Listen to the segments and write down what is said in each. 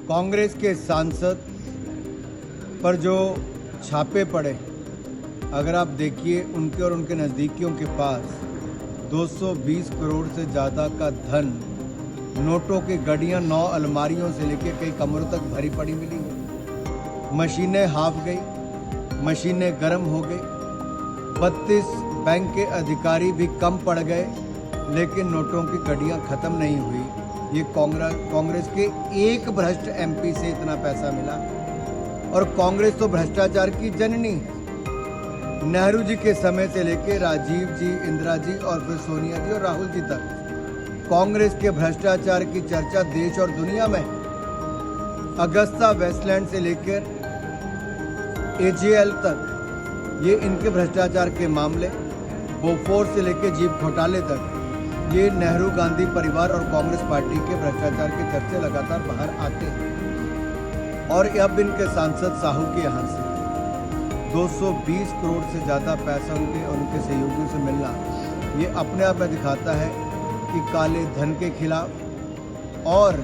कांग्रेस के सांसद पर जो छापे पड़े, अगर आप देखिए उनके और उनके नज़दीकियों के पास 220 करोड़ से ज़्यादा का धन, नोटों की गड्डियाँ 9 अलमारियों से लेकर कई कमरों तक भरी पड़ी मिली है। मशीनें हाफ गई, मशीनें गर्म हो गई। 32 बैंक के अधिकारी भी कम पड़ गए, लेकिन नोटों की गड्डियाँ ख़त्म नहीं हुई। ये कांग्रेस के एक भ्रष्ट एमपी से इतना पैसा मिला। और कांग्रेस तो भ्रष्टाचार की जननी, नेहरू जी के समय से लेकर राजीव जी, इंदिरा जी और फिर सोनिया जी और राहुल जी तक कांग्रेस के भ्रष्टाचार की चर्चा देश और दुनिया में। अगस्ता वेस्टलैंड से लेकर एजीएल तक ये इनके भ्रष्टाचार के मामले, बोफोर्स से लेकर जीप घोटाले तक ये नेहरू गांधी परिवार और कांग्रेस पार्टी के भ्रष्टाचार के चर्चे लगातार बाहर आते हैं। और अब इनके सांसद साहू के यहाँ से 220 करोड़ से ज़्यादा पैसा उनके और उनके सहयोगियों से मिलना, ये अपने आप में दिखाता है कि काले धन के खिलाफ। और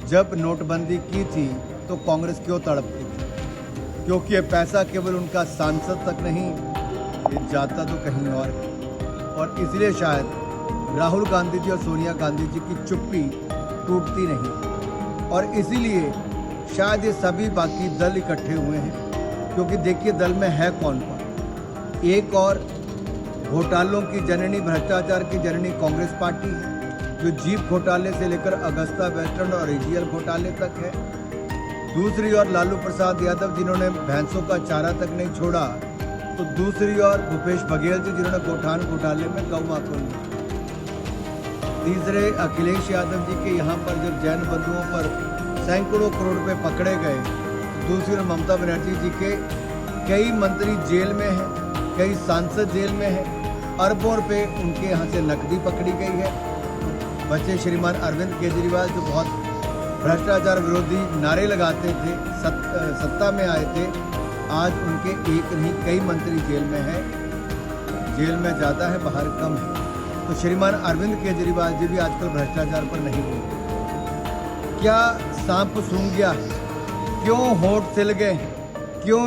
जब नोटबंदी की थी तो कांग्रेस क्यों तड़पती थी? क्योंकि ये पैसा केवल उनका सांसद तक नहीं, ये जाता तो कहीं और इसलिए शायद राहुल गांधी जी और सोनिया गांधी जी की चुप्पी टूटती नहीं। और इसीलिए शायद ये सभी बाकी दल इकट्ठे हुए हैं, क्योंकि देखिए दल में है कौन कौन। एक और घोटालों की जननी, भ्रष्टाचार की जननी कांग्रेस पार्टी है, जो जीप घोटाले से लेकर अगस्ता वेस्टलैंड और एजीएल घोटाले तक है। दूसरी ओर लालू प्रसाद यादव, जिन्होंने भैंसों का चारा तक नहीं छोड़ा, तो दूसरी ओर भूपेश बघेल जी, जिन्होंने गोठान घोटाले में गौ माता ली। तीसरे अखिलेश यादव जी के यहाँ पर जब जैन बंधुओं पर सैकड़ों करोड़ रुपए पकड़े गए, दूसरी ओर ममता बनर्जी जी के कई मंत्री जेल में हैं, कई सांसद जेल में हैं, अरबों रुपए उनके यहाँ से नकदी पकड़ी गई है। बच्चे श्रीमान अरविंद केजरीवाल, जो बहुत भ्रष्टाचार विरोधी नारे लगाते थे, सत्ता में आए थे, आज उनके एक नहीं कई मंत्री जेल में हैं। जेल में ज़्यादा है, बाहर कम है। तो श्रीमान अरविंद केजरीवाल जी भी आजकल भ्रष्टाचार पर नहीं बोलते। क्या सांप सूंघ गया? क्यों होंठ सिल गए? क्यों